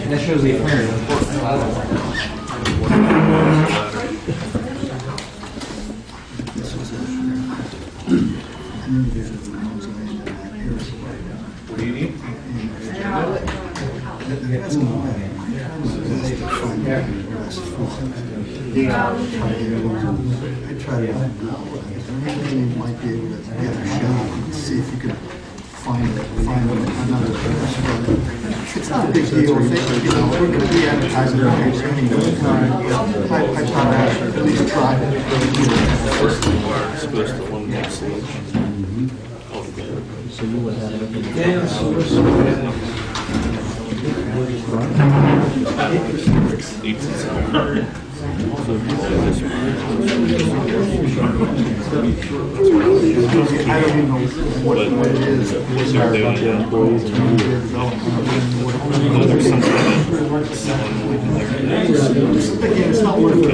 That shows the appearance. What do you need? I try to you might be able to get a shot and see if you could find another person. It's not a big deal. If they, you know, we're going to be advertising the page anyway. I thought I should at least try it. Supposed to one more selection. So you would have it. Yeah, so I don't even know what it is. Was there the employees and Again, it's not worth it.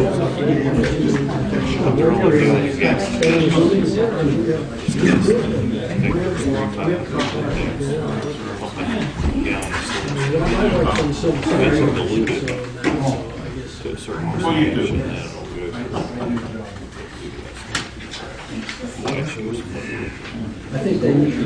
I think they need to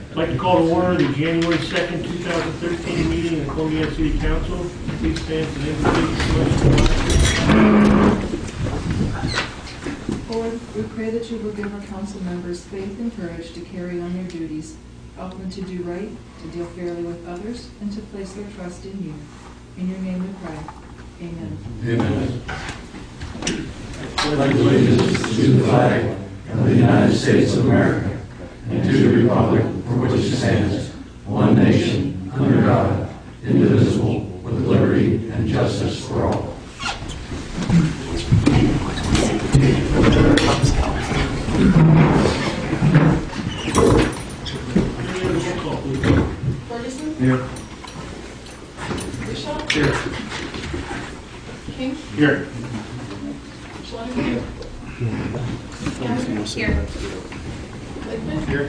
I'd like to call to order the January 2nd, 2013 meeting of the Columbiana City Council. Please stand for the invocation. Lord, we pray that you will give our council members faith and courage to carry on their duties, help them to do right, to deal fairly with others, and to place their trust in you. In your name we pray. Amen. Amen. Pledge allegiance to the flag of the United States of America and to the republic for which it stands, one nation, under God, indivisible, with liberty and justice for all. Ferguson? Here. Bishop? Here. King? Here. Schlein? Here. Lakeman? Here.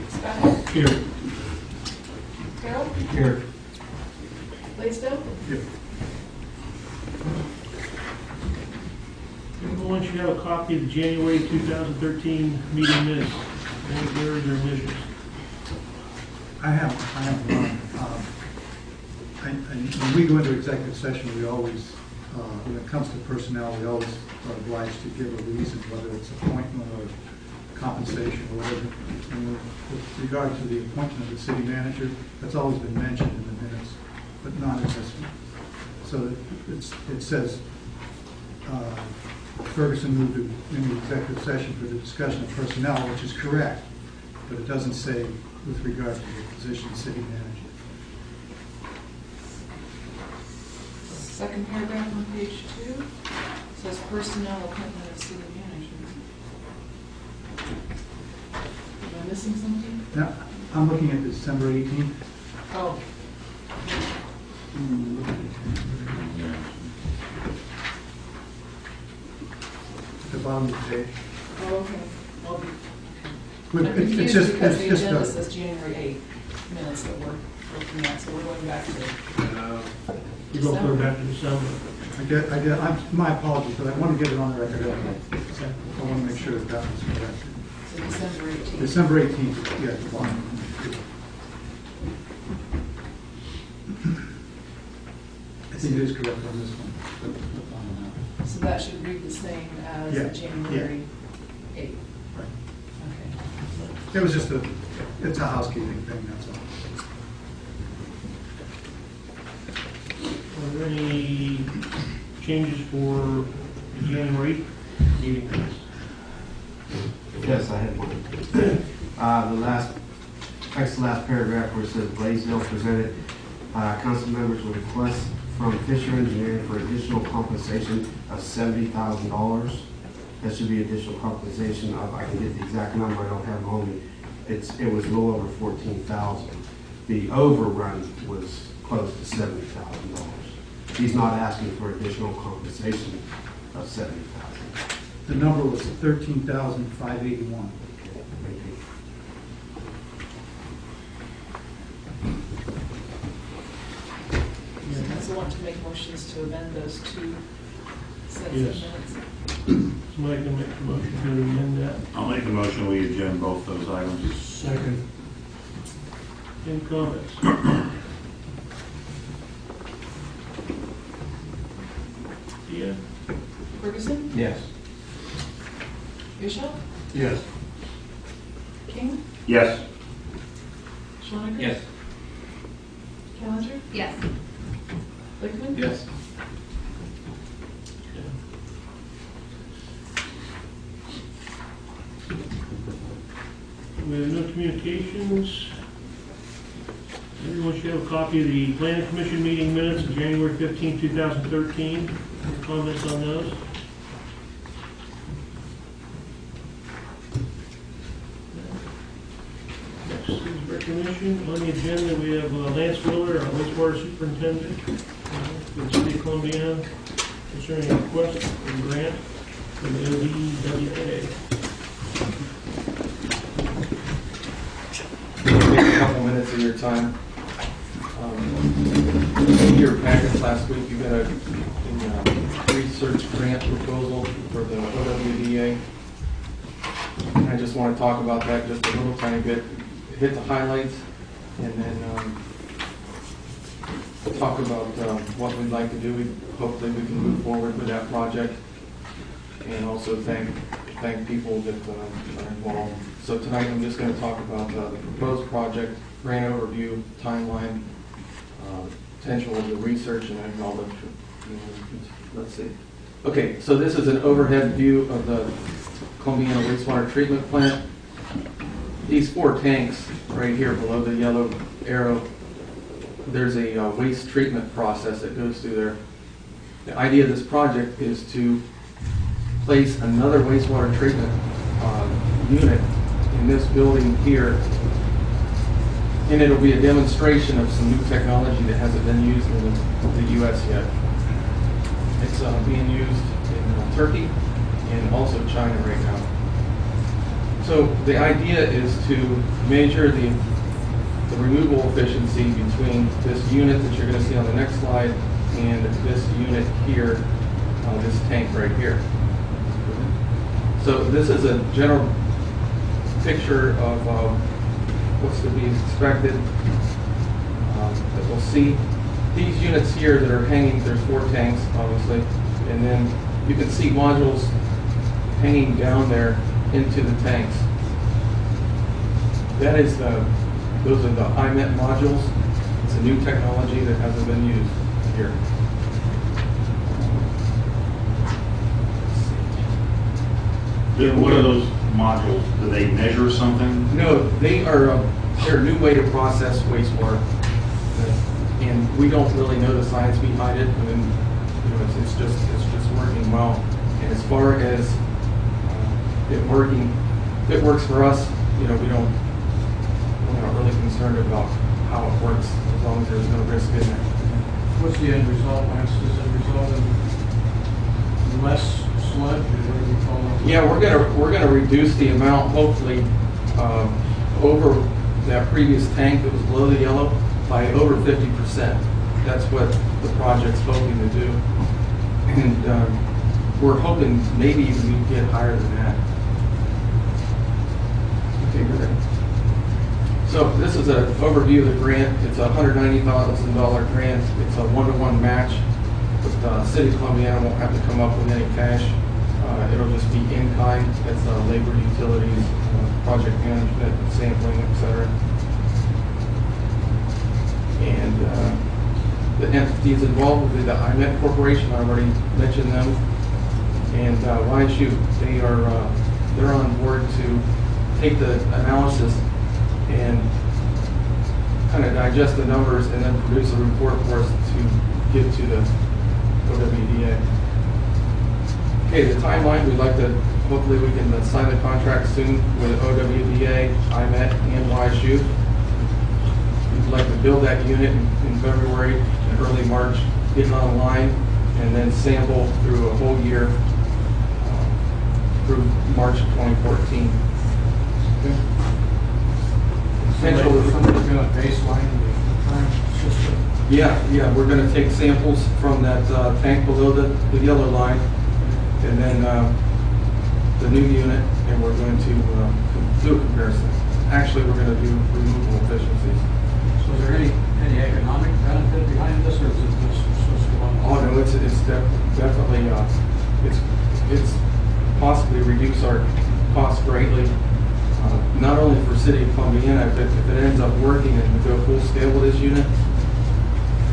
Scott? Here. Carroll? Here. Blaisdell? Here. Everyone should have a copy of the January 2013 meeting minutes. Any errors or omissions? I have one. When we go into executive session, we always, when it comes to personnel, we always are obliged to give a reason, whether it's appointment or compensation or whatever. And with regard to the appointment of the city manager, that's always been mentioned in the minutes, but not in this one. So it says, Ferguson moved into executive session for the discussion of personnel, which is correct. but it doesn't say with regard to the position city manager. Second paragraph on page 2 says personnel appointment of city manager. Am I missing something? Now, I'm looking at December 18th. Oh, At the bottom of the page. oh, okay. Well, But I'm it's confused just, because it's the just agenda a, says January 8th minutes that we're looking at, so we're going back to You're going to go back to December. my apologies, but I want to get it on the record. I want to make sure that that was correct. so December 18th. December 18th, yeah, at the bottom. I think it is correct on this one. So that should read the same as Yeah, January 8th. Right. Okay. It was just it's a housekeeping thing, that's all. Are there any changes for the January meeting minutes? Yes, I had one. The last paragraph where it says Blaisdell presented, council members with request from Fisher Engineering for additional compensation of $70,000. That should be additional compensation of, I can get the exact number, I don't have it on me. It was a little over 14,000. The overrun was close to $70,000. He's not asking for additional compensation of $70,000. The number was 13,581. Thank you. So council want to make motions to amend those two sets of Yes. minutes. Somebody can make a motion to amend that. I'll make a motion, we adjourn both those items. Second. Any comments? Yeah. Ferguson, Yes. Bishop, Yes. King, Yes. Schwanneger. Yes. Callender, Yes. Lickman. Yes. We have no communications. Everyone should have a copy of the planning commission meeting minutes of January 15, 2013. Any comments on those? Next is recognition. On the agenda, we have Lance Willer, our wastewater superintendent, for the city of Columbiana, concerning a request for a grant from the ODWA. Take a couple minutes of your time. In your packets last week, you got a research grant proposal for the OWDA. I just want to talk about that just a little tiny bit, hit the highlights, and then talk about what we'd like to do. Hopefully we can move forward with that project, and also thank people that are involved. So tonight I'm just going to talk about the proposed project, grant overview, timeline, potential of the research, and acknowledge. Let's see. Okay, so this is an overhead view of the Columbiana wastewater treatment plant. These 4 tanks right here below the yellow arrow, there's a waste treatment process that goes through there. The idea of this project is to place another wastewater treatment unit in this building here, and it'll be a demonstration of some new technology that hasn't been used in the U.S. yet. It's being used in Turkey and also China right now. So the idea is to measure the removal efficiency between this unit that you're going to see on the next slide and this unit here, this tank right here. So this is a general picture of what's to be expected that we'll see. These units here that are hanging, there's 4 tanks obviously, and then you can see modules hanging down there into the tanks. That is those are the IMET modules. It's a new technology that hasn't been used here. What are those modules, do they measure something? No, they're a new way to process wastewater. And we don't really know the science behind it. I mean, you know, it's just working well. And as far as it working, if it works for us, you know, we're not really concerned about how it works as long as there's no risk in it. What's the end result, Lance? Does it result in less sludge, or what do you call it? Yeah, we're gonna reduce the amount, hopefully, over that previous tank that was below the yellow by over 50%. That's what the project's hoping to do. And we're hoping maybe even we get higher than that. Okay, good. So this is an overview of the grant. It's a $190,000 grant. It's a one-to-one match. But City of Columbiana won't have to come up with any cash. It'll just be in kind. It's labor, utilities, project management, sampling, etc. And the entities involved will be the IMET Corporation. I already mentioned them, and YSU. They're on board to take the analysis and kind of digest the numbers and then produce a report for us to give to the OWDA. Okay, the timeline, we'd like to, hopefully we can sign the contract soon with OWDA, IMET, and YSU. We'd like to build that unit in February and early March, get it online, and then sample through a whole year through March of 2014. Okay. Somebody's going to baseline the current system. Yeah, we're going to take samples from that tank below the yellow line, and then the new unit, and we're going to do a comparison. Actually, we're going to do removal efficiencies. So is there any economic benefit behind this, or is it just one? Oh no, it's definitely it's possibly reduce our costs greatly. Not only for City of Columbiana, but if it ends up working and we go full scale with this unit,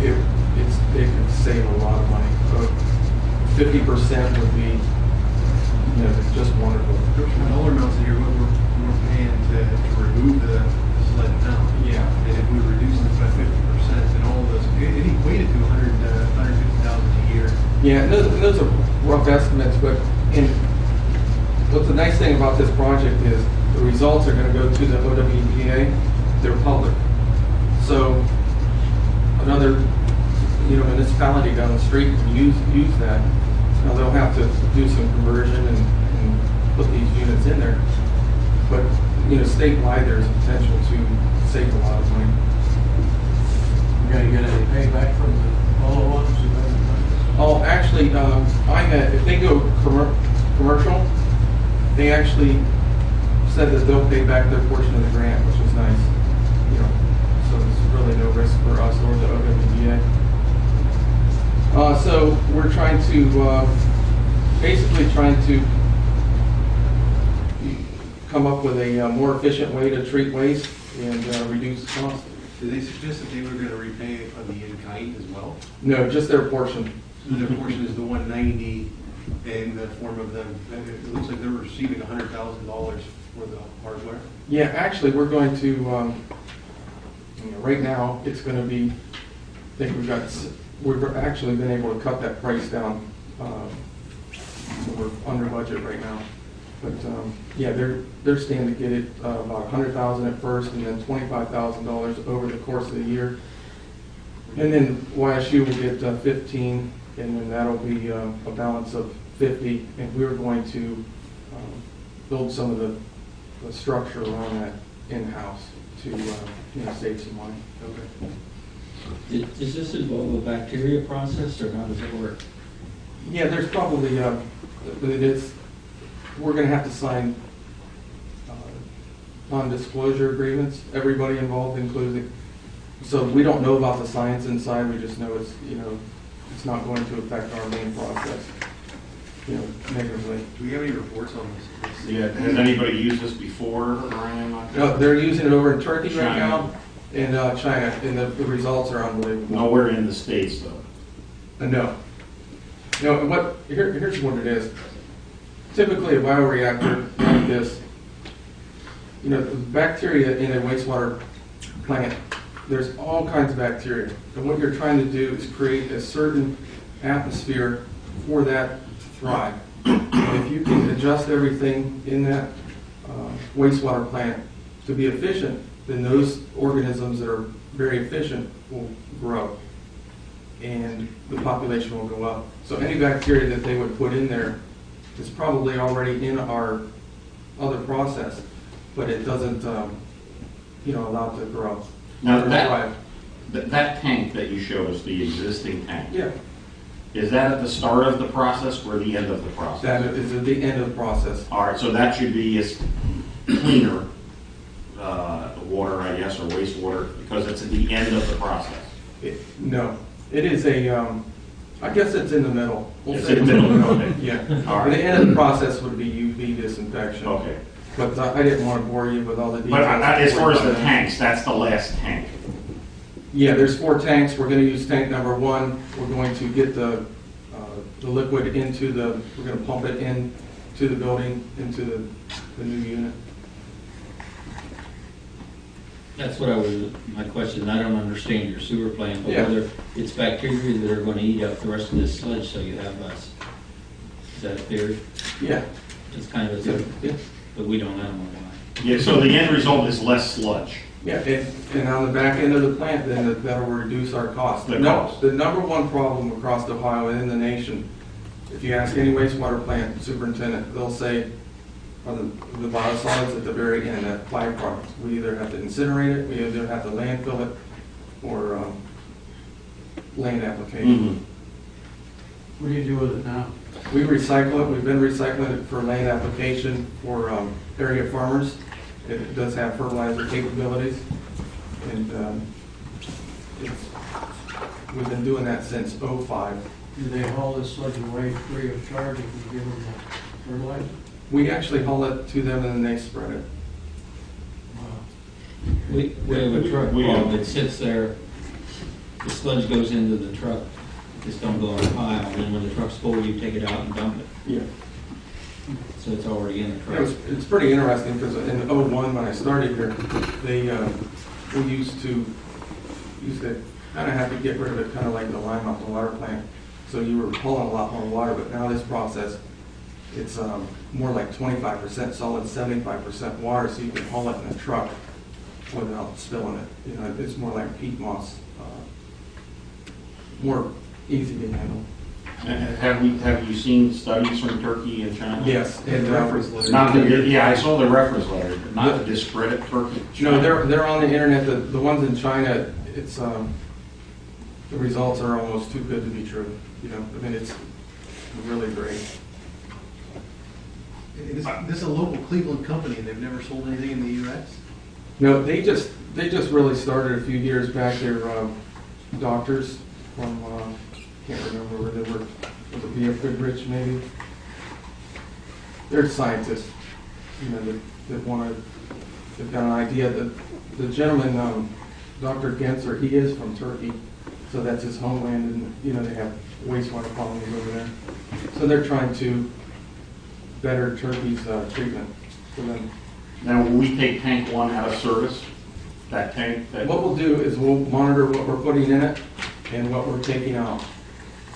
it could save a lot of money. So 50% would be, you know, just wonderful. The dollar amounts that we're paying to remove the sled now. Yeah. And if we reduce it by 50%, then all of those, it equated to $150,000 a year. Yeah, those are rough estimates, but what's the nice thing about this project is the results are going to go to the OWDA. They're public. So another, you know, municipality down the street can use that. Now they'll have to do some conversion and put these units in there. But, you know, statewide there's potential to save a lot of money. You got to get any payback from the lower ones? Oh, actually, IMET, if they go commercial, they actually said that they'll pay back their portion of the grant, which is nice. You know, so there's really no risk for us or the OWDA. So we're trying to, basically trying to come up with a more efficient way to treat waste and reduce costs. Did they suggest that they were going to repay on the in-kind as well? No, just their portion. So their portion is the 190 in the form of them. It looks like they're receiving $100,000 for the hardware. Yeah, actually, we're going to, you know, right now, it's going to be, I think we've actually been able to cut that price down. So we're under budget right now. But yeah, they're staying to get it about $100,000 at first, and then $25,000 over the course of the year. And then YSU will get 15, and then that'll be a balance of 50. And we're going to build some of the structure around that in-house to you know, save some money. Okay. Does this involve a bacteria process, or how does it work? Yeah, there's probably we're going to have to sign non-disclosure agreements. Everybody involved, including. So we don't know about the science inside. We just know it's, you know, it's not going to affect our main process, you know, negatively. Do we have any reports on this? Yeah, has anybody used this before or anything like that? No, they're using it over in Turkey right China. now, and China, and the results are unbelievable. Nowhere in the States though. No. No, and here's what it is. Typically, a bioreactor like this you know, the bacteria in a wastewater plant, there's all kinds of bacteria. And what you're trying to do is create a certain atmosphere for that to thrive. And if you can adjust everything in that wastewater plant to be efficient, then those organisms that are very efficient will grow and the population will go up. So any bacteria that they would put in there is probably already in our other process, but it doesn't, you know, allow it to grow. Now, Or thrive. that tank that you showed us, the existing tank, Yeah, is that at the start of the process or the end of the process? that is at the end of the process. All right, so that should be as cleaner water, I guess, or wastewater, because it's at the end of the process. No, it is a, I guess it's in the middle. We'll It's say in the middle, okay. Yeah. All right. The end of the process would be UV disinfection. Okay. But I didn't want to bore you with all the details. But as far as the tanks, that's the last tank. Yeah, there's 4 tanks. We're going to use tank number 1. We're going to get the liquid into we're going to pump it into the building, into the new unit. That's what my question, I don't understand your sewer plant, but Yeah. whether it's bacteria that are gonna eat up the rest of this sludge, so you have less. Is that a theory? Yeah. It's kind of a, Yeah. but we don't know why. Yeah, so the end result is less sludge. Yeah, and on the back end of the plant, then that'll reduce our cost. The cost. The number one problem across Ohio and in the nation, if you ask any wastewater plant superintendent, they'll say, are the biosolids at the very end, that byproduct. We either have to incinerate it, we either have to landfill it, or land application. What do you do with it now? We recycle it. We've been recycling it for land application for area farmers. It does have fertilizer capabilities, and we've been doing that since '05. Do they haul this sludge away free of charge if we give them the fertilizer? We actually haul it to them and then they spread it. We have a truck that sits there, the sludge goes into the truck, just don't go in a pile, and then when the truck's full, you take it out and dump it. Yeah. So it's already in the truck. It's pretty interesting because in '01 when I started here, we used to kind of have to get rid of it, kind of like the lime off the water plant. So you were pulling a lot more water, but now this process, it's more like 25% solid, 75% water, so you can haul it in a truck without spilling it. You know, it's more like peat moss, more easy to handle. Have you seen studies from Turkey and China? Yes, and Not yeah, I saw the reference letter, but not to discredit Turkey. no, they're on the internet. The ones in China, it's the results are almost too good to be true. You know, I mean, it's really great. This is a local Cleveland company, and they've never sold anything in the U.S.? No, they just really started a few years back. They're doctors from can't remember where they were. Was it B.F. Goodrich maybe? They're scientists. You know, they've got an idea that the gentleman, Dr. Genser, he is from Turkey, so that's his homeland, and you know they have wastewater colonies over there. So they're trying to better Turkey's treatment for them. Now, will we take tank 1 out of service? That tank? What we'll do is we'll monitor what we're putting in it and what we're taking out.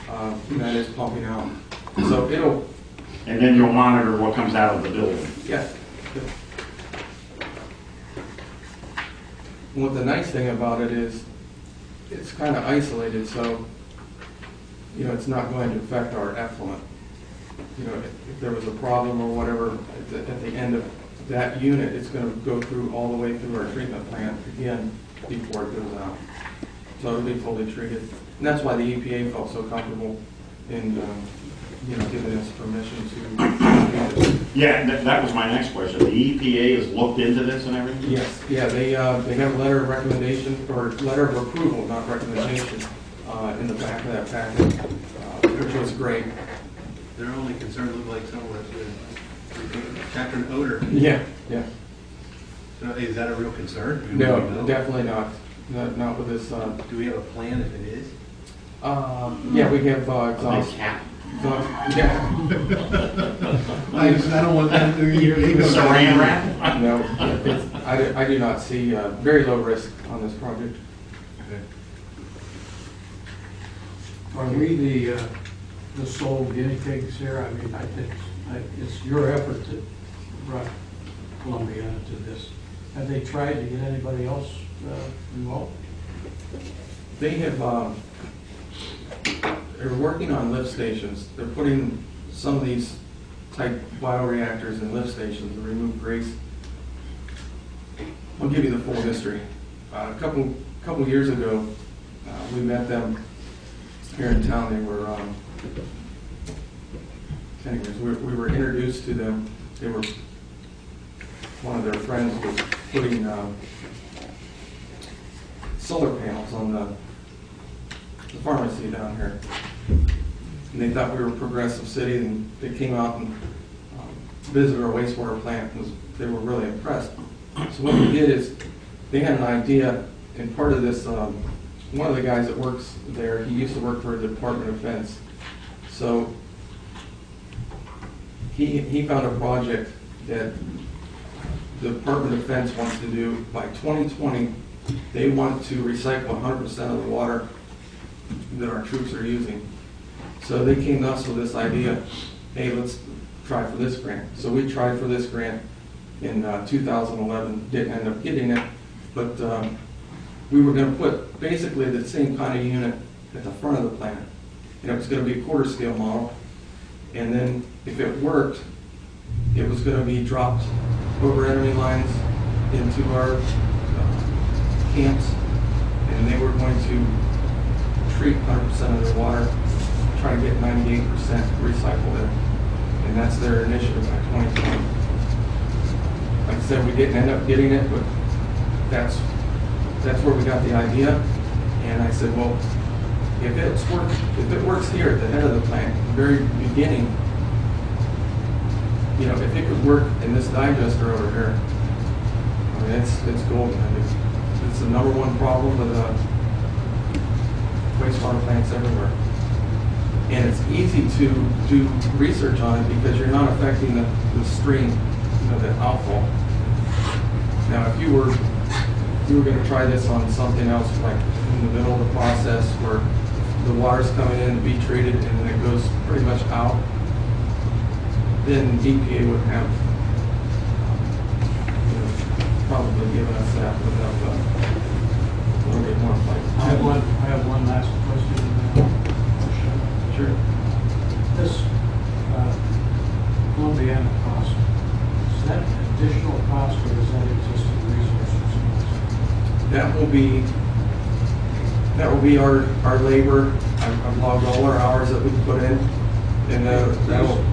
And that is pumping out. So it'll... And then you'll monitor what comes out of the building. Yeah. What the nice thing about it is it's kind of isolated, so you know it's not going to affect our effluent. You know, if there was a problem or whatever at the end of that unit, it's going to go through all the way through our treatment plant again before it goes out. So it'll be fully treated, and that's why the EPA felt so comfortable in you know giving us permission to. Yeah, that was my next question. The EPA has looked into this and everything? Yes, yeah, they have a letter of recommendation, or letter of approval, not recommendation, in the back of that packet, which was great. Their only concern looked like someone with chapter and odor. Yeah, yeah. So is that a real concern? No, definitely not. Not with this. Do we have a plan if it is? Yeah, we have A nice exhaust. cap. Yeah. I don't want that to hear. Saran wrap? No, I do not see very low risk on this project. Are we the sole guinea pigs here? I mean, I think it's your effort that brought Columbiana to this. Have they tried to get anybody else involved? They have, they're working on lift stations. They're putting some of these type bioreactors in lift stations to remove grease. I'll give you the full history. A couple years ago, we met them here in town. They were, anyways, we were introduced to them. They were, one of their friends was putting solar panels on the pharmacy down here. And they thought we were a progressive city, and they came out and visited our wastewater plant. They were really impressed. So what we did is, they had an idea, and part of this, one of the guys that works there, he used to work for the Department of Defense. So he found a project that the Department of Defense wants to do by 2020. They want to recycle 100% of the water that our troops are using. So they came to us with this idea, hey, let's try for this grant. So we tried for this grant in 2011, didn't end up getting it, but we were going to put basically the same kind of unit at the front of the plant. And it was going to be a quarter scale model. And then if it worked, it was going to be dropped over enemy lines into our camps, and they were going to treat 100% of their water, try to get 98% recycled in. And that's their initiative by 2020. Like I said, we didn't end up getting it, but that's where we got the idea. And I said, well, if it works here at the head of the plant, at the very beginning, you know, if it could work in this digester over here, I mean, it's golden. I mean, it's the #1 problem with wastewater plants everywhere. And it's easy to do research on it because you're not affecting the stream, you know, the outfall. Now, if you were going to try this on something else, like in the middle of the process where the water's coming in to be treated and then it goes pretty much out, then EPA would have probably given us that without a little bit more fight. I have one last question. Sure. This Columbiana cost, is that additional cost or is that existing resources? That will be our labor. I've logged all our hours that we put in, and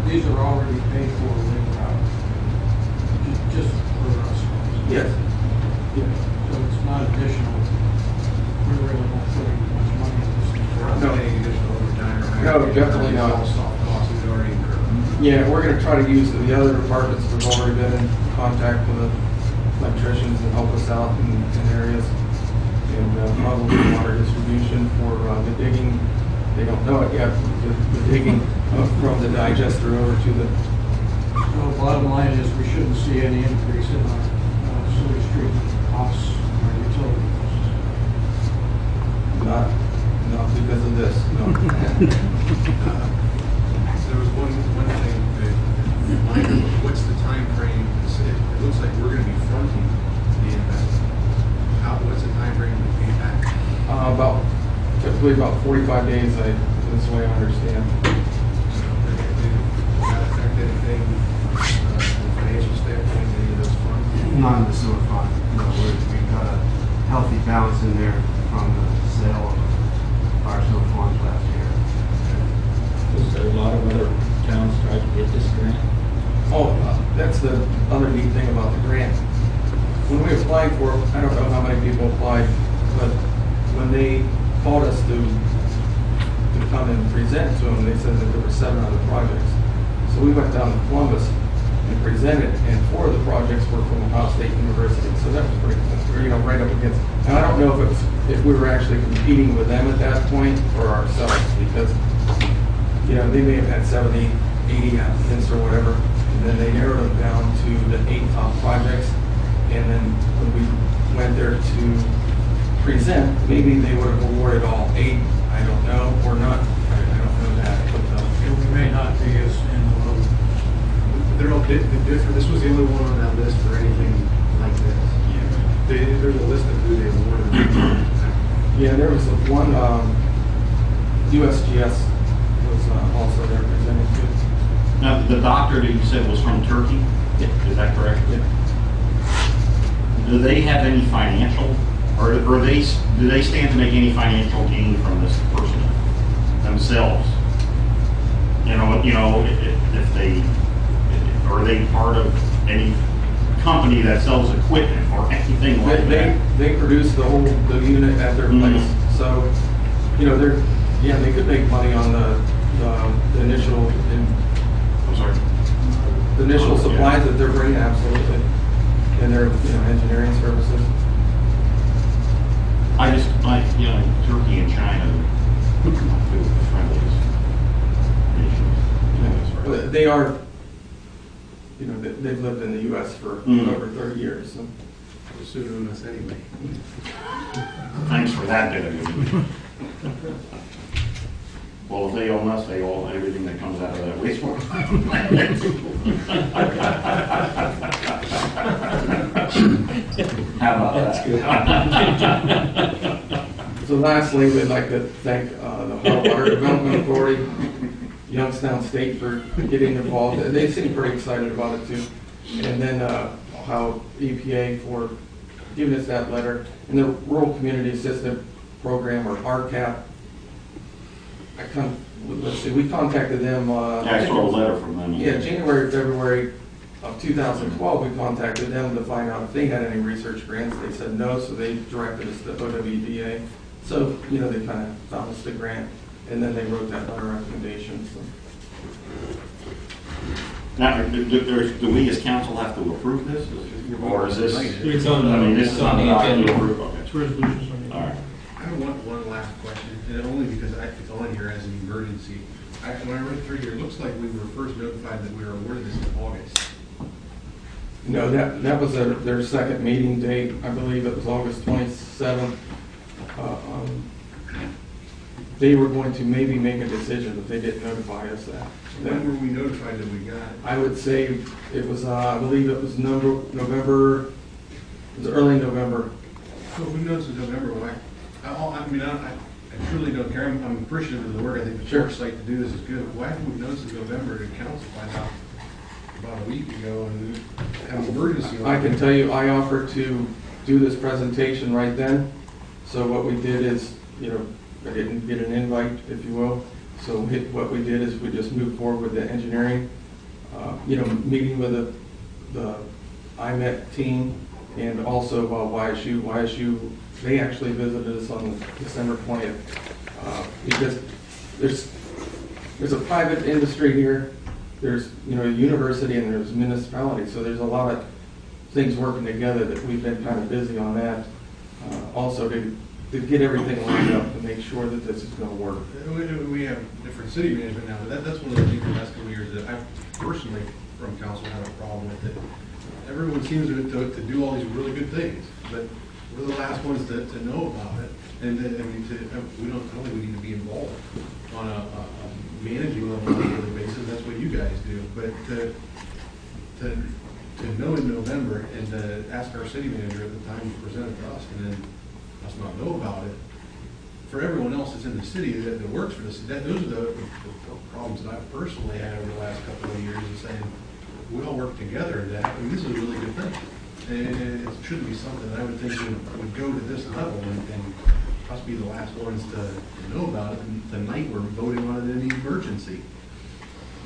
these are already paid for labor hours, just for us. yes. Yeah. So it's not additional. We're really not putting much money in this. No. additional overtime or? No, definitely not. All soft costs we've already incurred. Yeah, we're going to try to use the other departments. We've already been in contact with the electricians that help us out in areas, and probably water distribution for the digging. They don't know it yet. The digging from the digester over to the. Well, bottom line is we shouldn't see any increase in our sewage treatment costs, our utility costs. Not because of this, no. There was one thing, what's the time frame? It looks like we're gonna be fronting the investment. What's the time frame to pay back? Typically about 45 days, that's the way I understand. Does that affect anything, from a financial standpoint, any of those funds? Not in the sewer fund. No, we've got a healthy balance in there from the sale of our sewer funds last year. Was there a lot of other towns tried to get this grant? Oh, that's the other neat thing about the grant. When we applied for it, I don't know how many people applied, but when they called us to come and present to them, they said that there were 7 other projects. So we went down to Columbus and presented, and 4 of the projects were from Ohio State University, so that was pretty cool. you know, right up against, and I don't know if it was, if we were actually competing with them at that point or ourselves, because, you know, they may have had 70, 80 applicants or whatever, and then they narrowed them down to the 8 top projects, and then when we went there to present, maybe they would have awarded all 8, I don't know, or not, I don't know that, but, We may not be as in the loop. They're all different. This was the only one on that list for anything like this. There's a list of who they awarded. yeah, there was one, USGS was also there presenting too. Now, the doctor that you said was from Turkey? Yeah. Is that correct? Yeah. Do they have any financial, or do they stand to make any financial gain from this person themselves? You know, if they, are they part of any company that sells equipment or anything like that? They produce the unit at their place. So, you know, they could make money on the initial, I'm sorry? the initial supplies that they're bringing, absolutely. And their, you know, engineering services. You know, Turkey and China, not two friendliest nations. You know, as far as- They are, you know, they've lived in the U.S. for over 30 years. So. Sooner than us anyway. Thanks for that, David. Well, if they own us, they own everything that comes out of that wastewater. How about that? So lastly, we'd like to thank the Ohio Water Development Authority, Youngstown State for getting involved. They seem pretty excited about it too. And then Ohio EPA for giving us that letter. And the Rural Community Assistance Program, or RCAP, let's see, we contacted them. I saw a letter from them. Yeah, January, February of 2012, we contacted them to find out if they had any research grants. They said no, so they directed us to OWDA. So, you know, they kind of found us the grant, and then they wrote that letter of recommendation. So. Now, do we as council have to approve this? Or is this? It's on the- I mean, this is on the document to approve, okay. It's resolutions on the. All right. I have one last question, and only because it's on here as an emergency. When I read through here, it looks like we were first notified that we were awarded this in August. No, that was their second meeting date. I believe it was August 27th. They were going to maybe make a decision, but they didn't notify us that. When were we notified that we got it? I would say it was, I believe it was November, it was early November. So who knows in November? I truly don't care. I'm appreciative of the work. I think the Sure. foresight to do this is good. Why haven't we noticed in November to council find out about a week ago and have an emergency? I can tell you, I offered to do this presentation right then. So what we did is, you know, I didn't get an invite, if you will. So what we did is we just moved forward with the engineering, you know, meeting with the IMET team and also YSU. YSU, they actually visited us on December 20th because there's a private industry here. There's, you know, a university and there's municipality. So there's a lot of things working together that we've been kind of busy on that. Also to get everything lined up to make sure that this is going to work. We have different city management now, but that's one of the things in the last couple of years that I personally, from council, had a problem with it. Everyone seems to do all these really good things, but we're the last ones to know about it. And I don't think we need to be involved on a managing level on a daily basis. That's what you guys do. But to know in November and to ask our city manager at the time to present it to us and then us not know about it, for everyone else that's in the city that works for the city, those are the problems that I've personally had over the last couple of years, is saying we all work together and this is a really good thing. And it shouldn't be something that I would think would go to this level and us be the last ones to know about it the night we're voting on it in the emergency.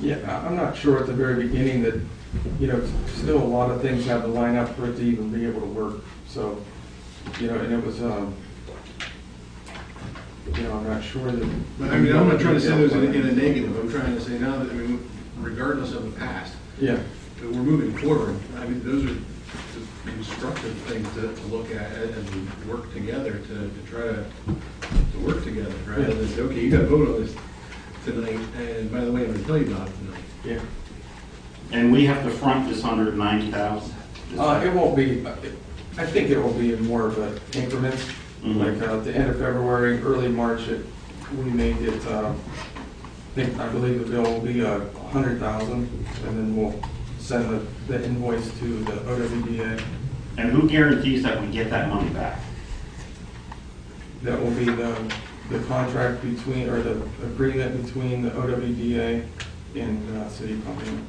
Yeah, I'm not sure at the very beginning that, you know, still a lot of things have to line up for it to even be able to work. So, you know, and it was, you know, I'm not sure that. But I mean, I'm not trying to say those in a negative. I'm trying to say now that, I mean, regardless of the past, Yeah. we're moving forward. I mean, those are a constructive thing to look at and work together to try to work together, rather than say, okay, you got to vote on this tonight, and by the way, I'm going to tell you about it tonight. Yeah. And we have to front this 190,000? It won't be, I think it will be in more of an increments, Mhm. like at the end of February, early March, we may get, I believe the bill will be 100,000, and then we'll send the invoice to the OWDA. And who guarantees that we get that money back? That will be the contract between, or the agreement between the OWDA and City of Columbiana.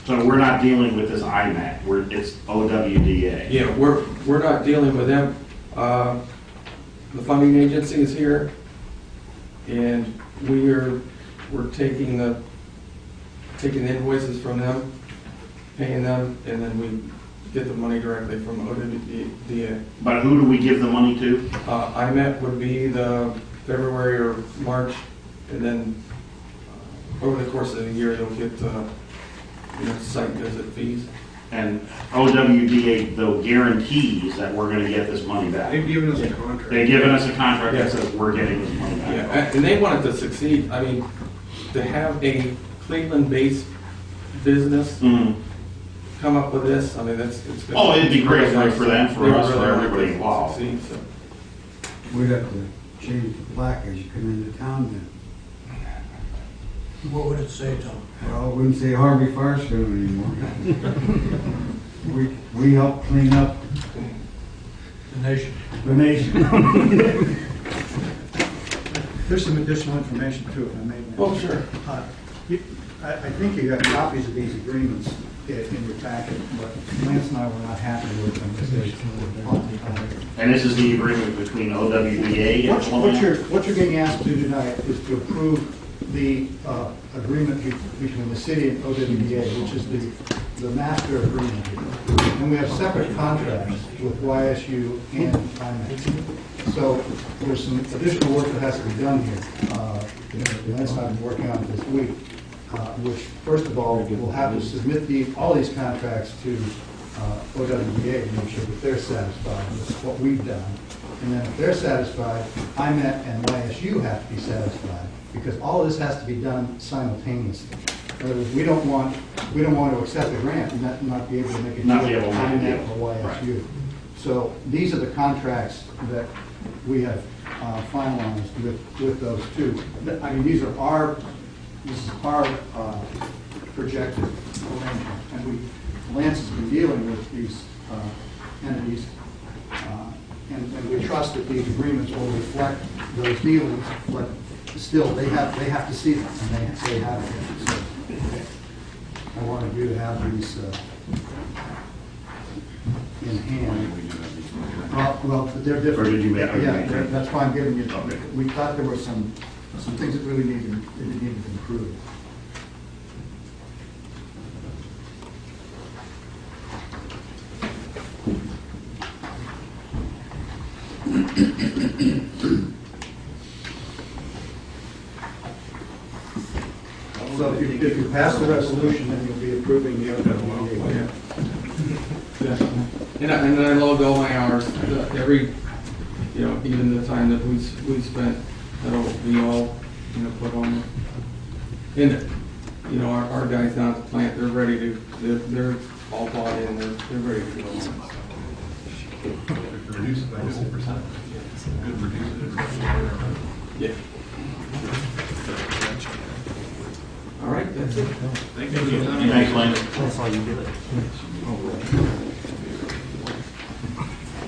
So we're not dealing with this IMAC, it's OWDA. Yeah, we're not dealing with them. The funding agency is here, and we're taking the invoices from them, paying them, and then we get the money directly from OWDA. But who do we give the money to? IMET would be the February or March, and then over the course of the year, you'll get site visit fees. And OWDA, though, guarantees that we're gonna get this money back. They've given us a contract. They've given us a contract that Yeah. says we're getting this money Yeah, back. and they want it to succeed. I mean, to have a Cleveland-based business Mhm. come up with this, I mean, it's good. Oh, it'd be great for them, for They us, for really want everybody it to involved. succeed, so. We'd have to change the plaque as you come into town then. What would it say, Tom? Well, it wouldn't say Harvey Firestone anymore. We help clean up The nation. the nation. There's some additional information too, if I may. Oh, sure. I think you got copies of these agreements in your packet, but Lance and I were not happy with them. And this is the agreement between OWDA and What you're getting asked to do tonight is to approve the agreement between the city and OWDA, which is the master agreement. And we have separate contracts with YSU and IMAX. So there's some additional work that has to be done here. Lance and I have been working on it this week, which first of all, we'll have to submit all these contracts to OWDA to make sure that they're satisfied with what we've done. And then if they're satisfied, IMET and YSU have to be satisfied, because all of this has to be done simultaneously. In other words, we don't want to accept a grant and not be able to make a deal Not with be able to make a IMET deal. or YSU. So these are the contracts that we have finalized with those two. I mean, this is our projected arrangement, and Lance has been dealing with these entities, and we trust that these agreements will reflect those dealings, but still, they have to see them, and they haven't yet. So I wanted you to have these in hand. Well, they're different. Or did you make- Yeah, that's why I'm giving you, we thought there were some things that really needed improved. So if you pass the resolution, then you'll be approving the OWDA. And I logged all my hours, every, even the time that we spent, that'll be all, put on there. And, our guys down at the plant, they're ready to, they're all bought in, they're ready to go. Reduce it by 50%. Good, reduce it. Yeah. All right, that's it. Thank you. Thanks, Lane.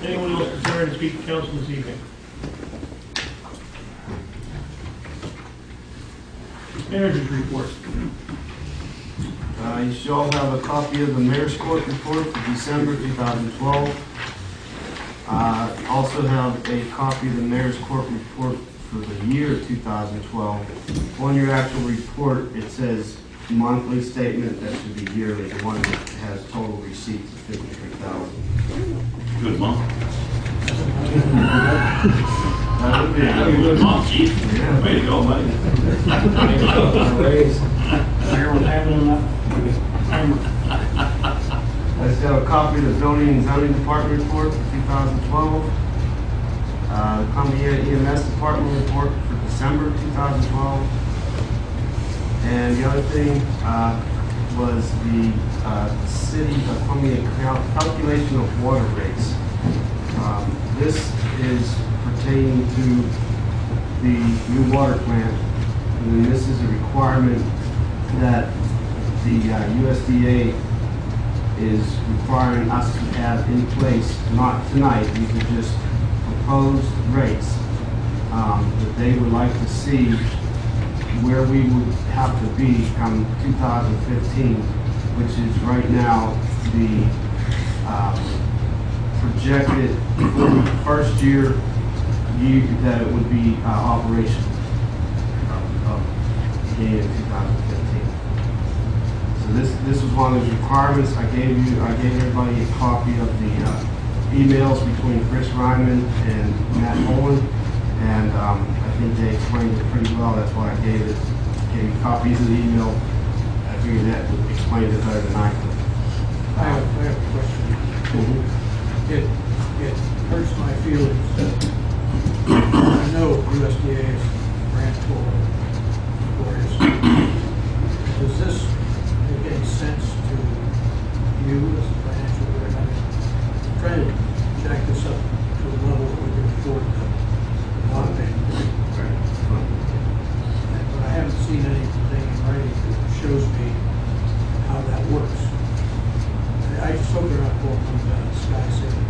Anyone else desiring to speak to council this evening? Managers report. You should all have a copy of the mayor's court report for December 2012. Also have a copy of the mayor's court report for the year 2012. On your actual report, it says monthly statement. That should be yearly. The one that has total receipts of $53,000. Good month. That would be Good month, chief. Yeah. Way to go, buddy. Let's have a copy of the Building and Zoning Department report for 2012. The Columbiana EMS Department report for December 2012. And the other thing was the City of Columbiana calculation of water rates. This is pertaining to the new water plant, and this is a requirement that the USDA is requiring us to have in place, not tonight, these are just proposed rates that they would like to see where we would have to be come 2015, which is right now the projected for the first year that it would be operational beginning in 2015. So this was one of those requirements. I gave everybody a copy of the emails between Chris Ryman and Matt Boland, and I think they explained it pretty well. That's why I gave you copies of the email. I figured that would explain it better than I could. I have a question. It hurts my feelings that I know USDA is grant for this. Does this make any sense to you as a financial director? I mean, I'm trying to jack this up to the level that we can afford to not pay. But I haven't seen anything in writing that shows me how that works. I just hope they're not pulling from the sky saying,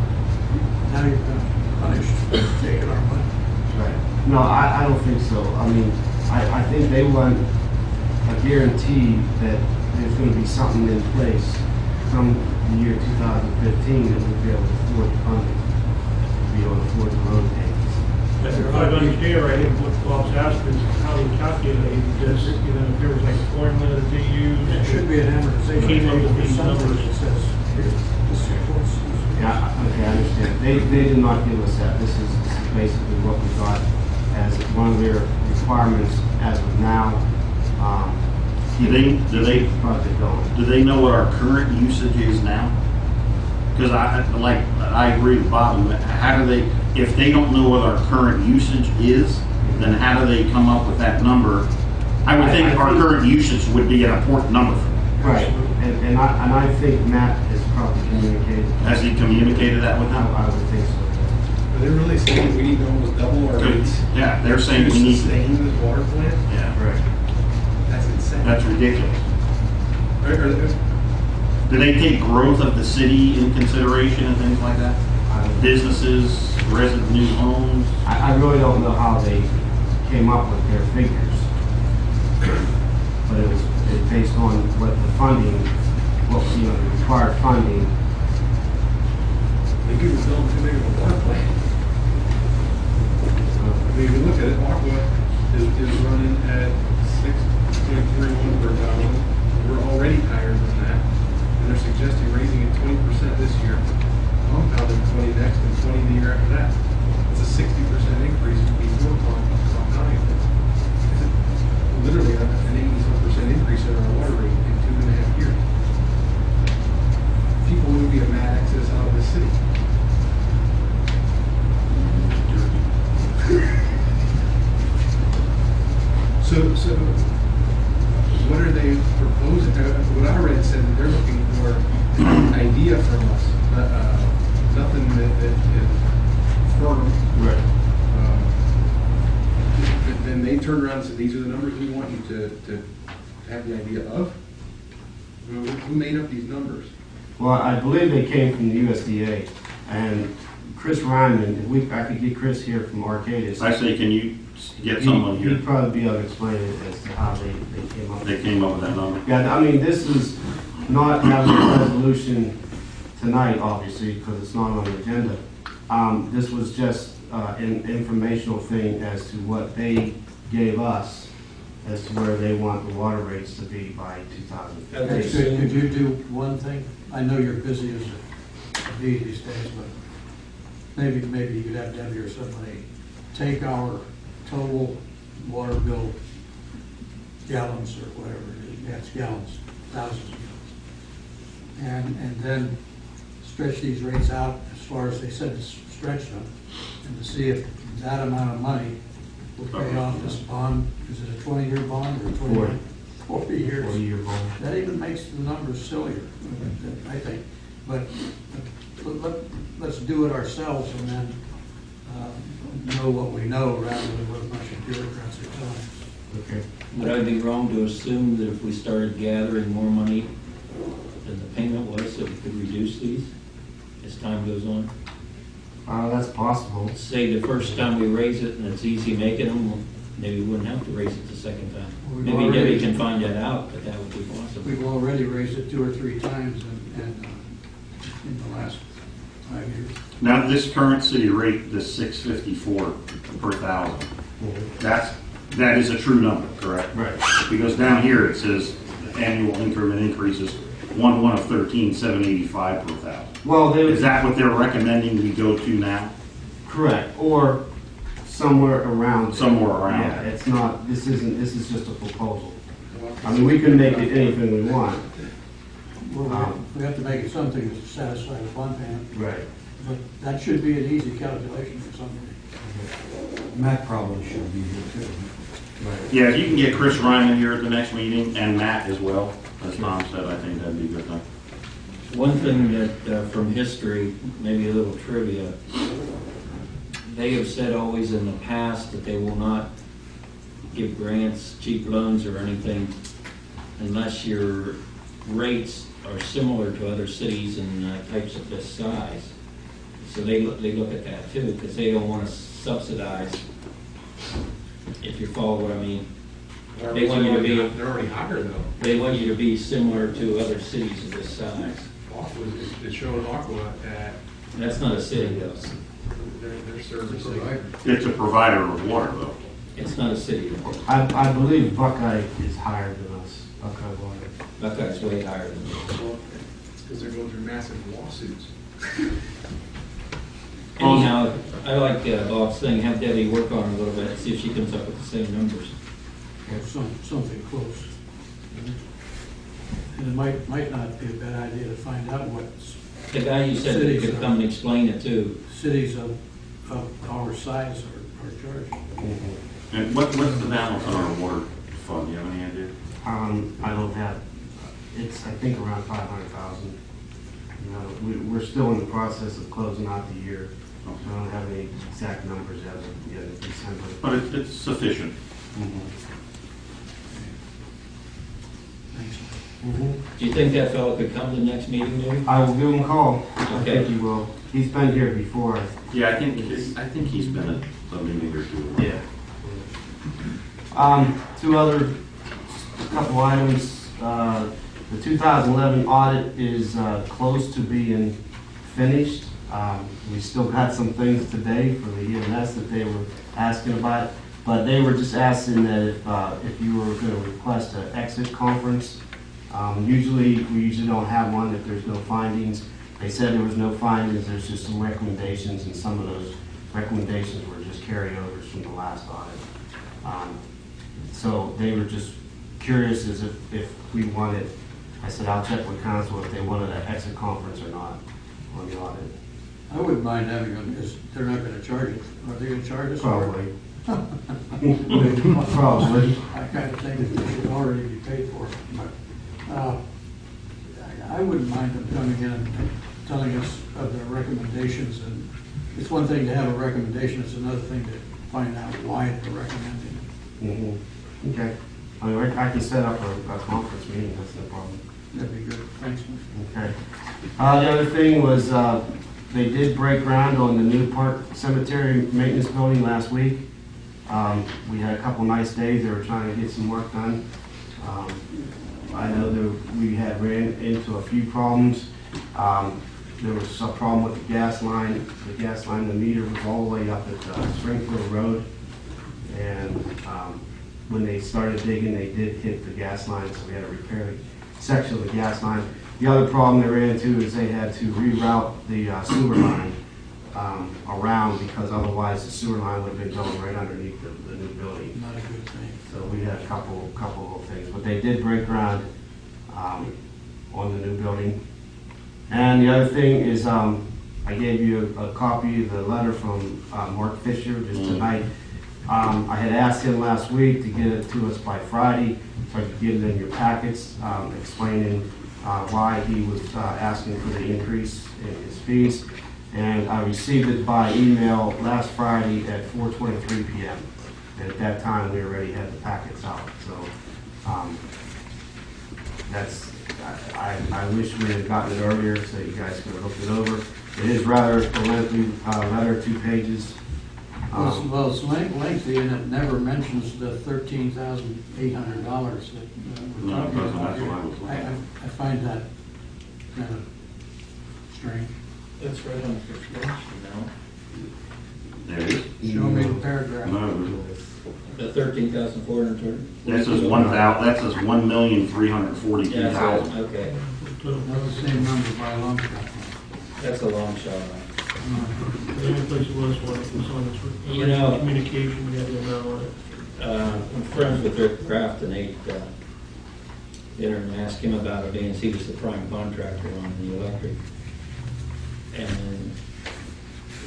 now you're going to be punished for taking our money. Right. No, I don't think so. I mean, I think they want a guarantee that there's going to be something in place come the year 2015 that we'll be able to afford the funding, to be able to afford the road payments. If I understand right, what Bob's asking is how we calculate this, if there was like a formula that they use. There should be an amortization. Came up with these numbers. That says, here's this is what's. Yeah, okay, I understand. They did not give us that. This is basically what we got as one of their requirements as of now. Do they project going? Do they know what our current usage is now? Because I agree with Bob. How do they, if they don't know what our current usage is, then how do they come up with that number? I would think our current usage would be an important number for them. Right, and I think Matt has probably communicated. Has he communicated that with them? I would think so. Are they really saying we need to almost double our rates? Yeah, they're saying to we need. sustain this water plant? Yeah, Right. That's insane. that's ridiculous. Are- Do they take growth of the city in consideration and things like that? Businesses, resident new homes? I really don't know how they came up with their figures. But it was based on what the funding, the required funding. They could build too big of a water plant. I mean, if you look at it, Aqua is running at 6.31 per thousand. We're already higher than that. And they're suggesting raising it 20% this year, compounded 20 next, and 20 the year after that. It's a 60% increase before compounding. It's literally an 80% increase in our water rate in 2.5 years. People would be a mad exodus out of the city. So what are they proposing? What I read said that they're looking for an idea from us, nothing that is firm. Right. Then they turn around and say, these are the numbers we want you to have the idea of. Who made up these numbers? Well, I believe they came from the USDA, and Chris Ryman, if I could get Chris here from Arcadis. I say, can you get someone He'd here? probably be able to explain it as to how they came up. They came up with that number. Yeah, I mean, this is not having a resolution tonight, obviously, because it's not on the agenda. This was just an informational thing as to what they gave us as to where they want the water rates to be by 2015. That's good. Could you do one thing? I know you're busy as a bee these days, but maybe you could have Debbie or somebody take our total water bill gallons or whatever it is. Yeah, it's gallons, thousands of and then stretch these rates out as far as they said to stretch them, and to see if that amount of money will pay off this bond. Is it a 20-year bond or 20? 40 years. 40-year bond. That even makes the numbers sillier, I think. But let's do it ourselves and then know what we know rather than what a bunch of bureaucrats are telling us. Okay. Would I be wrong to assume that if we started gathering more money than the payment was, that we could reduce these as time goes on? That's possible. Say the first time we raise it and it's easy making them, maybe we wouldn't have to raise it the second time. We've Maybe already- Debbie can find that out, but that would be possible. We've already raised it 2 or 3 times in the last 5 years. Now, this current city rate, this 654 per thousand, that is a true number, correct? Right. Because down here it says annual increment increases 1/1 of 13, 785 per thousand. Well, they Is that what they're recommending we go to now? correct, or somewhere around. Somewhere around. Yeah, it's not, this is just a proposal. I mean, we can make it anything we want. We have to make it something to satisfy the bond payment, Right. but that should be an easy calculation for somebody. Matt probably should be here too. Right. Yeah, if you can get Chris Ryman here at the next meeting, and Matt as well, as Tom said, I think that'd be a good thing. One thing that, from history, maybe a little trivia, they have said always in the past that they will not give grants, cheap loans, or anything unless your rates are similar to other cities and types of this size. So they look at that too, because they don't want to subsidize, if you follow what I mean. They want you to be, They're already higher though. they want you to be similar to other cities of this size. Aqua, it shows Aqua at That's not a city though. their servicing. It's a provider of water, though. It's not a city though. I believe Buckeye is higher than us, Buckeye Water. Buckeye's way higher than this. Because they're going through massive lawsuits. Anyhow, I like Bob's thing, have Debbie work on it a little bit, see if she comes up with the same numbers. Or something close. And it might not be a bad idea to find out what The guy you said that could come and explain it too. cities of our size are charging. And what's the balance on our water fund? Do you have any idea? I don't have, it's, I think, around 500,000. You know, we're still in the process of closing out the year. So I don't have any exact numbers as of yet in December. But it's sufficient. Thanks. Do you think that fellow could come to the next meeting maybe? I will give him a call. I Okay. think he will. He's been here before. Yeah, I think he's been at a meeting or two. Yeah. Couple items. The 2011 audit is close to being finished. We still got some things today for the EMS that they were asking about, but they were just asking that if you were going to request an exit conference. We usually don't have one if there's no findings. They said there was no findings, there's just some recommendations, and some of those recommendations were just carryovers from the last audit. So they were just curious as if we wanted, I said, I'll check with council if they wanted an exit conference or not on the audit. I wouldn't mind having them, because they're not gonna charge us. Are they gonna charge us? for it? Probably. Probably. I kind of think that they should already be paid for, but, I wouldn't mind them coming in and telling us of their recommendations, and it's one thing to have a recommendation, it's another thing to find out why they're recommending it. Mm-hmm. Okay. I mean, I can set up a conference meeting, that's no problem. That'd be good, thanks, Mr. Okay. The other thing was, they did break ground on the new park cemetery maintenance building last week. We had a couple nice days, they were trying to get some work done. I know that we had ran into a few problems. There was some problem with the gas line. The meter was all the way up at Springfield Road. And when they started digging, they did hit the gas line, so we had to repair the section of the gas line. The other problem they ran into is they had to reroute the sewer line around, because otherwise the sewer line would have been going right underneath the new building. Not a good thing. So we had a couple of things, but they did break ground on the new building, And the other thing is, I gave you a copy of the letter from Mark Fisher just tonight. I had asked him last week to get it to us by Friday, so I could get it in your packets, explaining why he was asking for the increase in his fees. And I received it by email last Friday at 4:23 p.m. And at that time, we already had the packets out. So I wish we had gotten it earlier so you guys could have looked it over. It is rather a lengthy letter, 2 pages. Well, it's lengthy, and it never mentions the $13,800 that we're No, talking that's about what I here. was looking at. I find that kind of strange. That's right on the first page, There it is. Show me the paragraph. No, The 13,430? that says that says 1,342,000. Okay, Not the same number by a long shot. that's a long shot. The only place it was on this You know- communication, we had the amount on it. I'm friends with Rick Kraft, and they dinner and asked him about it, being he was the prime contractor on the electric. And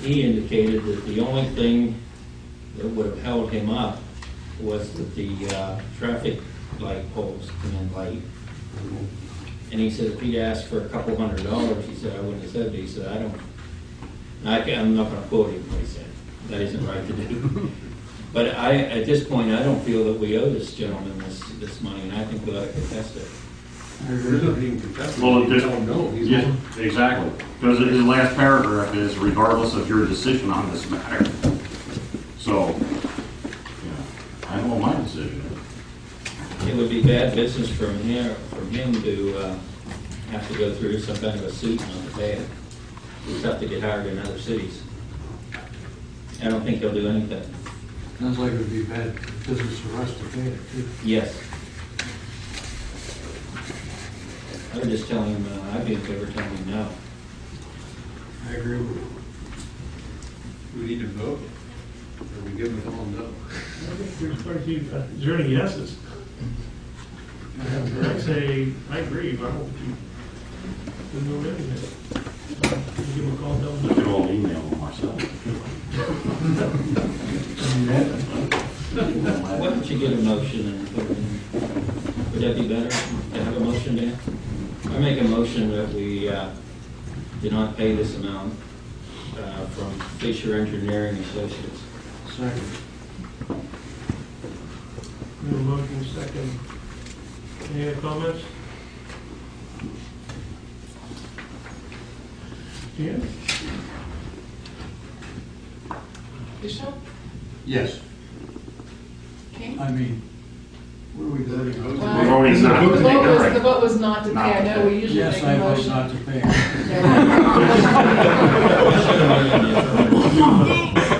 he indicated that the only thing that would have held him up was that the traffic light poles come in late. And he said if he'd asked for a couple $100, he said, I wouldn't have said it. He said, I'm not going to quote him, what he said. That isn't right to do. But at this point, I don't feel that we owe this gentleman this money, and I think we ought to contest it. There's nothing you can contest. Well, You don't know. He's Yeah, exactly. Because his last paragraph is regardless of your decision on this matter. So, yeah, I know my decision. It would be bad business from him to have to go through some kind of a suit not to pay it. It's tough to get hired in other cities. I don't think he'll do anything. Sounds like it would be bad business for us to pay it, too. Yes. I was just telling him, I'd be in favor of telling him no. I agree with you. We need to vote, or we give them all no. I think there's quite a few, is there any yeses? I'd say, I agree, but I don't think you know anything. Give them a call, tell I them could all email him myself. Why don't you get a motion and put it in? Would that be better to have a motion, Dan? I make a motion that we do not pay this amount from Fisher Engineering Associates. Second. We have a motion second. Any other comments? Yeah? Bishop? Yes. King? I mean, what are we voting on? We've already The said it. the vote was not to pay. I know we usually Yes, make I a vote motion. not to pay.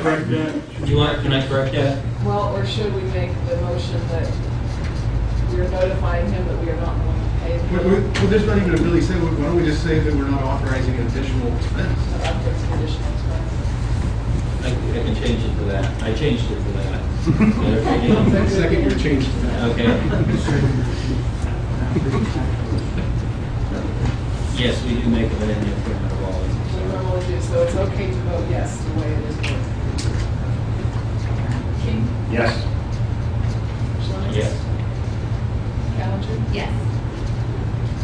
Correct that? Can I correct that? Well, or should we make the motion that we're notifying him that we are not going to pay the Well, there's not even a really say, why don't we just say that we're not authorizing an additional expense? conditional expense? I can change it to that. I changed it to that. Second, your change to that. Okay. Yes, we do make it an increment of all. We normally do, so it's okay to vote yes the way it is voted. King? Yes. Schlenner? Yes. Callender? Yes.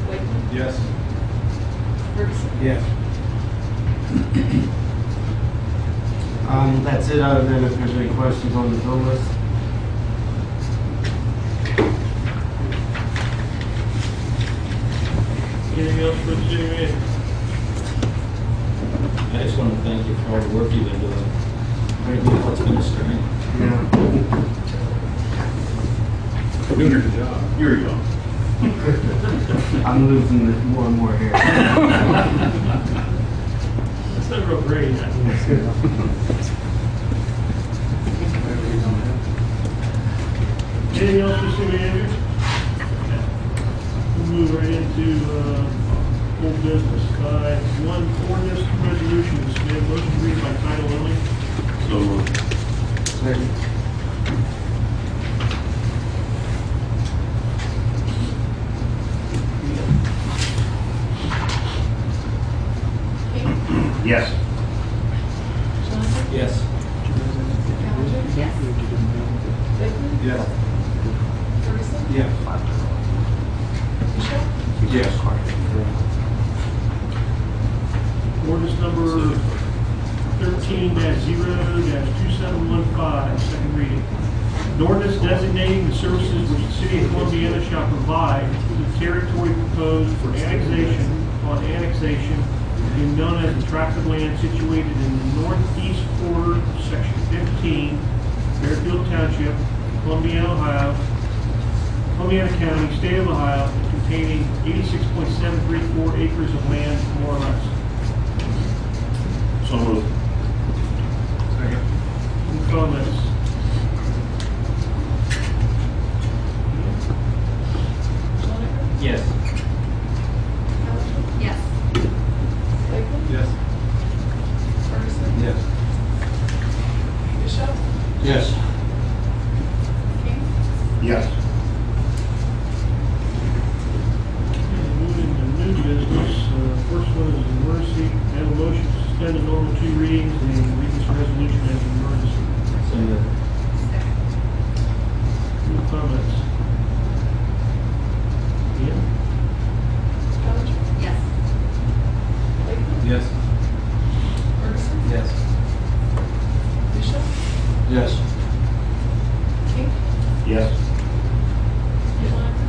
Wakeman? Yes. Ferguson? Yes. That's it, other than if there's any questions on the bill list. Anything else for the city manager? I just want to thank you for all the work you've been doing. It's been a strain. Yeah. Doing her job. Here you go. I'm losing more and more hair. That's not real great. Anything else for city manager? We'll move right into old business. One ordinance resolutions. We have motion to read by title only. So moved. Second. Yes. Ferguson. Yes. Bishop. Yes. Ordinance number 13-0-2715, second reading. An ordinance designating the services which the city of Columbiana shall provide to the territory proposed for annexation upon annexation being known as the tract of land situated in the northeast quarter, section 15, Fairfield Township, Columbiana, Ohio, Columbiana County, State of Ohio, containing 86.734 acres of land, more or less. So moved. Second. Any comments? Schoniker. Yes. Callender. Yes. Lakeland. Yes. Ferguson. Yes. Bishop. Yes. King. Yes. Okay, moving to new business, first one is emergency. Have a motion to suspend the normal two readings and read this resolution as an emergency. So moved. Any comments? Ian? Callender. Yes. Lakeland. Yes. Ferguson. Yes. Bishop. Yes. King. Yes. Schoniker.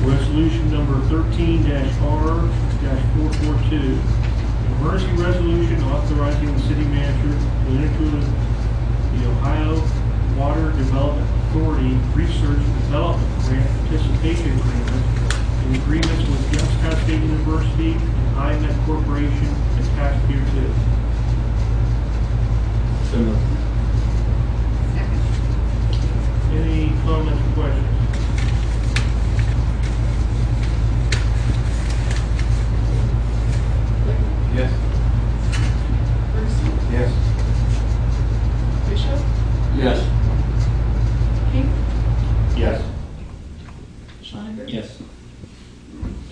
Resolution number 13-R-442. An emergency resolution authorizing the city manager to enter into the Ohio Water Development Authority Research and Development Grant Participation Agreement and agreements with Youngstown State University and IMET Corporation attached hereto. So moved. Second. Any comments or questions? Lakeland. Yes. Ferguson. Yes. Bishop. Yes. King. Yes. Schoniker. Yes.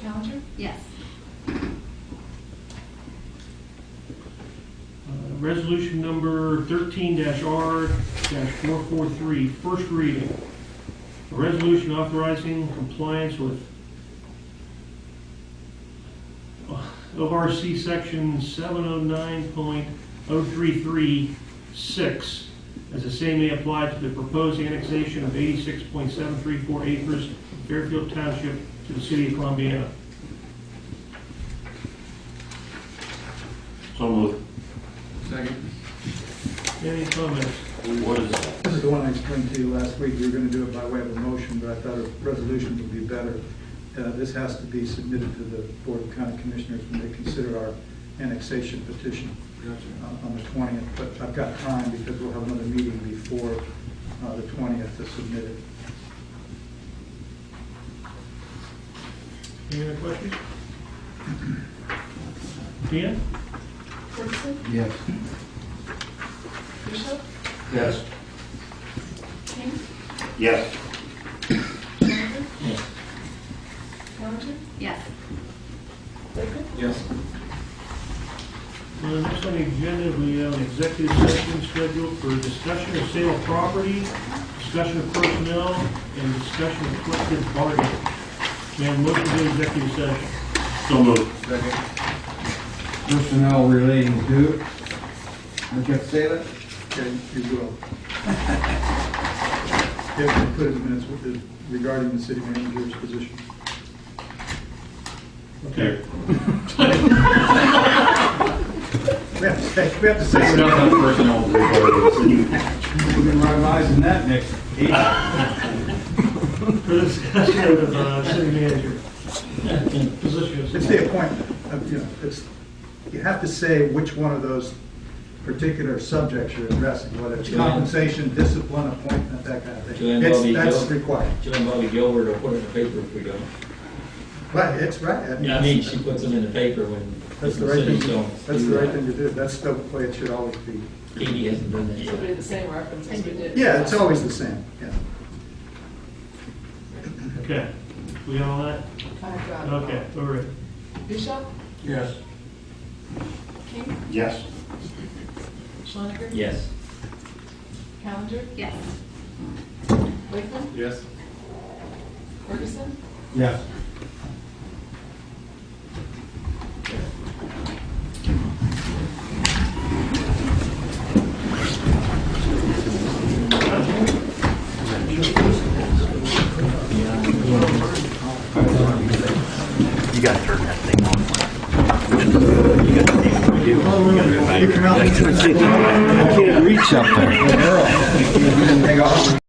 Callender. Yes. Resolution number 13-R-443, first reading. A resolution authorizing compliance with ORC Section 709.033-6, as the same may apply to the proposed annexation of 86.734 acres of Fairfield Township to the city of Columbiana. So moved. Second. Any comments? What is that? This is the one I explained to you last week. We were going to do it by way of a motion, but I thought a resolution would be better. This has to be submitted to the Board of County Commissioners when they consider our annexation petition on the 20th. But I've got time because we'll have another meeting before the 20th to submit it. Any other questions? Dan? Ferguson. Yes. Bishop. Yes. King. Yes. Schoniker. Yes. Callender. Yes. Lakeland. Yes. Next on the agenda, we have an executive session scheduled for discussion of sale of property, discussion of personnel, and discussion of collective bargaining. May I have a motion to executive session? So moved. Second. Personnel relating to, would you have to say that? Okay, you will. If you put in the minutes with the- regarding the city manager's position. Okay. We have to say. It's not on personnel regarding the city. We've been revising that next week. For the discussion of city manager position. It's the appointment, you have to say which one of those particular subjects you're addressing, whether it's compensation, discipline, appointment, that kind of thing. Joanne Bobby That's Gil- required. Joanne Bobby Gilbert will put it in the paper if we don't. But it's right. Yeah, I mean, she puts them in the paper when That's the the right cities thing, don't. that's do the right that. thing to do. That's the way it should always be. Katie hasn't done that It'll be yet. the same reference as we did. Yeah, it's always the same, yeah. Okay. We got all that? I've got it. Okay, all right. Bishop. Yes. King. Yes. Schoniker. Yes. Callender, Yes. Wakeman, Yes. Ferguson, Yes. You gotta turn that thing on. You gotta reach up there.